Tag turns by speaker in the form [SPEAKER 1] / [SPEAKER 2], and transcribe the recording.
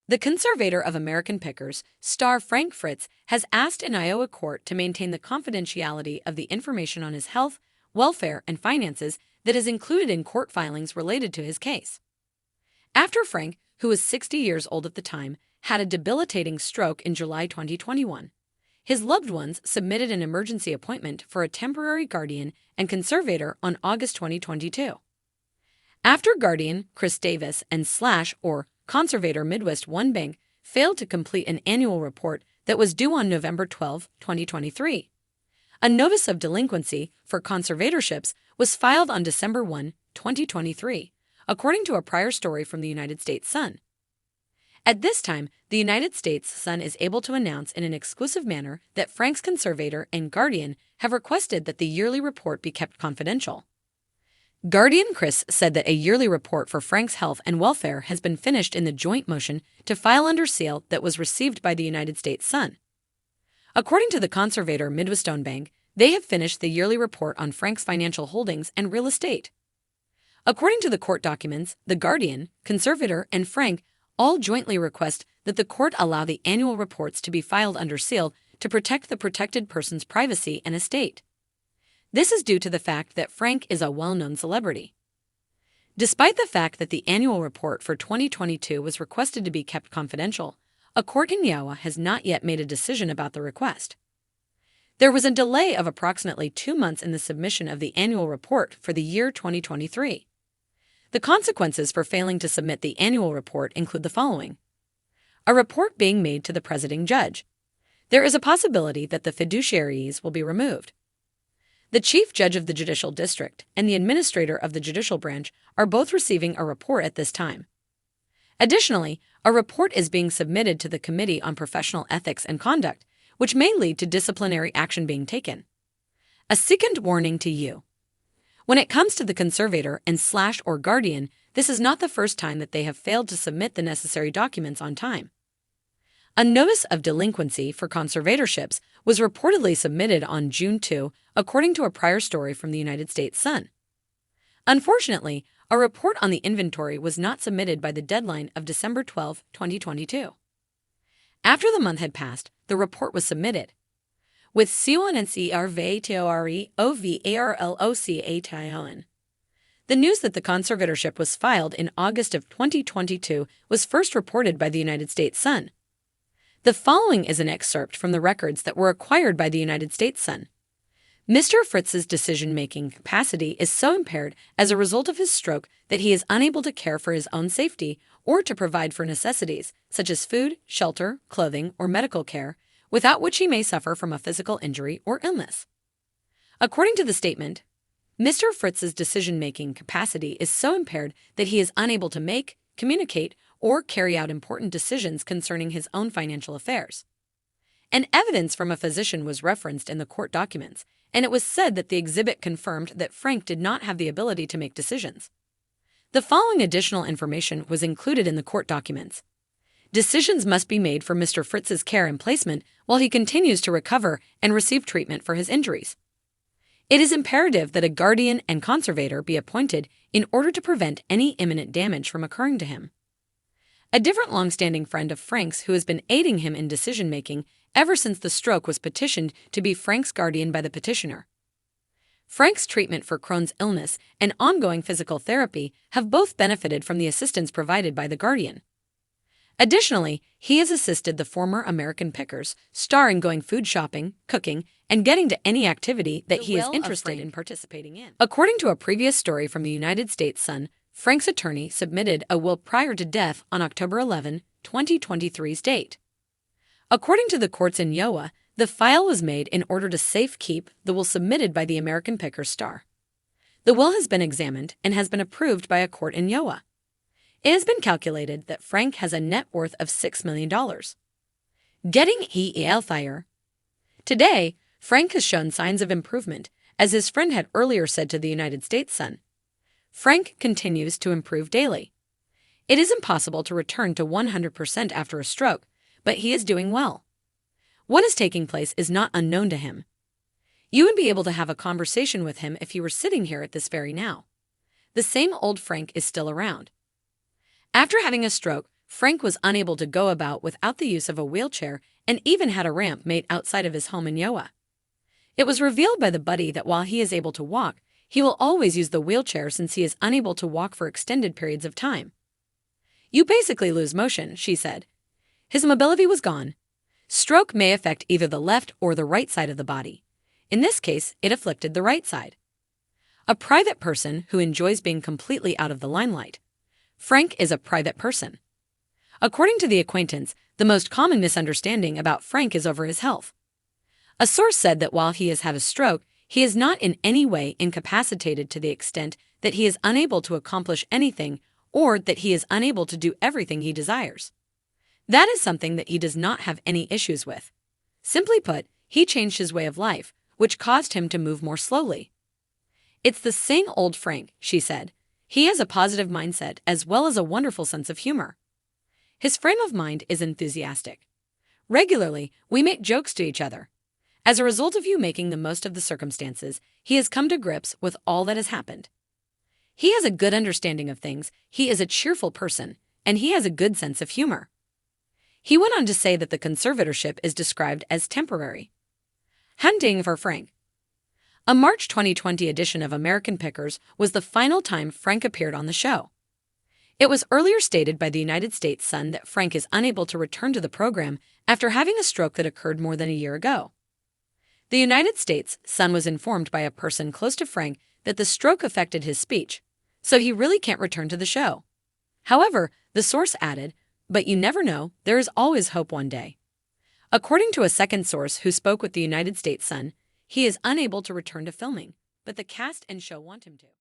[SPEAKER 1] The conservator of American Pickers, star Frank Fritz, has asked an Iowa court to maintain the confidentiality of the information on his health, welfare, and finances that is included in court filings related to his case. After Frank, who was 60 years old at the time, had a debilitating stroke in July 2021, his loved ones submitted an emergency appointment for a temporary guardian and conservator on August 2022. After guardian Chris Davis and conservator Midwest One Bank failed to complete an annual report that was due on November 12, 2023. A notice of delinquency for conservatorships was filed on December 1, 2023, according to a prior story from the United States Sun. At this time, the United States Sun is able to announce in an exclusive manner that Frank's conservator and guardian have requested that the yearly report be kept confidential. Guardian Chris said that a yearly report for Frank's health and welfare has been finished in the joint motion to file under seal that was received by the United States Sun. According to the conservator Midwest One Bank, they have finished the yearly report on Frank's financial holdings and real estate. According to the court documents, the guardian, conservator, and Frank all jointly request that the court allow the annual reports to be filed under seal to protect the protected person's privacy and estate. This is due to the fact that Frank is a well-known celebrity. Despite the fact that the annual report for 2022 was requested to be kept confidential, a court in Iowa has not yet made a decision about the request. There was a delay of approximately 2 months in the submission of the annual report for the year 2023. The consequences for failing to submit the annual report include the following: a report being made to the presiding judge. There is a possibility that the fiduciaries will be removed. The chief judge of the judicial district and the administrator of the judicial branch are both receiving a report at this time. Additionally, a report is being submitted to the Committee on Professional Ethics and Conduct, which may lead to disciplinary action being taken. A second warning to you. When it comes to the conservator and/or guardian, this is not the first time that they have failed to submit the necessary documents on time. A notice of delinquency for conservatorships was reportedly submitted on June 2, according to a prior story from the United States Sun. Unfortunately, a report on the inventory was not submitted by the deadline of December 12, 2022. After the month had passed, the report was submitted. With CONCERVATOREOVARLOCATION. The news that the conservatorship was filed in August of 2022 was first reported by the United States Sun. The following is an excerpt from the records that were acquired by the United States Sun. Mr. Fritz's decision-making capacity is so impaired as a result of his stroke that he is unable to care for his own safety or to provide for necessities, such as food, shelter, clothing, or medical care, without which he may suffer from a physical injury or illness. According to the statement, Mr. Fritz's decision-making capacity is so impaired that he is unable to make, communicate, or carry out important decisions concerning his own financial affairs. An evidence from a physician was referenced in the court documents, and it was said that the exhibit confirmed that Frank did not have the ability to make decisions. The following additional information was included in the court documents. Decisions must be made for Mr. Fritz's care and placement while he continues to recover and receive treatment for his injuries. It is imperative that a guardian and conservator be appointed in order to prevent any imminent damage from occurring to him. A different long-standing friend of Frank's who has been aiding him in decision-making ever since the stroke was petitioned to be Frank's guardian by the petitioner. Frank's treatment for Crohn's illness and ongoing physical therapy have both benefited from the assistance provided by the guardian. Additionally, he has assisted the former American Pickers star in going food shopping, cooking, and getting to any activity that he is interested in participating in. According to a previous story from the United States Sun, Frank's attorney submitted a will prior to death on October 11, 2023's date. According to the courts in Iowa, the file was made in order to safekeep the will submitted by the American Pickers star. The will has been examined and has been approved by a court in Iowa. It has been calculated that Frank has a net worth of $6 million. Getting healthier. Today, Frank has shown signs of improvement, as his friend had earlier said to the United States Sun. Frank continues to improve daily. It is impossible to return to 100% after a stroke, but he is doing well. What is taking place is not unknown to him. You would be able to have a conversation with him if you were sitting here at this very now. The same old Frank is still around. After having a stroke, Frank was unable to go about without the use of a wheelchair and even had a ramp made outside of his home in Iowa. It was revealed by the buddy that while he is able to walk, he will always use the wheelchair since he is unable to walk for extended periods of time. "You basically lose motion," she said. His mobility was gone. Stroke may affect either the left or the right side of the body. In this case, it afflicted the right side. A private person who enjoys being completely out of the limelight. Frank is a private person. According to the acquaintance, the most common misunderstanding about Frank is over his health. A source said that while he has had a stroke, he is not in any way incapacitated to the extent that he is unable to accomplish anything or that he is unable to do everything he desires. That is something that he does not have any issues with. Simply put, he changed his way of life, which caused him to move more slowly. "It's the same old Frank," she said. "He has a positive mindset as well as a wonderful sense of humor. His frame of mind is enthusiastic. Regularly, we make jokes to each other. As a result of you making the most of the circumstances, he has come to grips with all that has happened. He has a good understanding of things, he is a cheerful person, and he has a good sense of humor." He went on to say that the conservatorship is described as temporary. Hunting for Frank. A March 2020 edition of American Pickers was the final time Frank appeared on the show. It was earlier stated by the United States Sun that Frank is unable to return to the program after having a stroke that occurred more than a year ago. The United States Sun was informed by a person close to Frank that the stroke affected his speech, so he really can't return to the show. However, the source added, "But you never know, there is always hope one day." According to a second source who spoke with the United States Sun, he is unable to return to filming, but the cast and show want him to.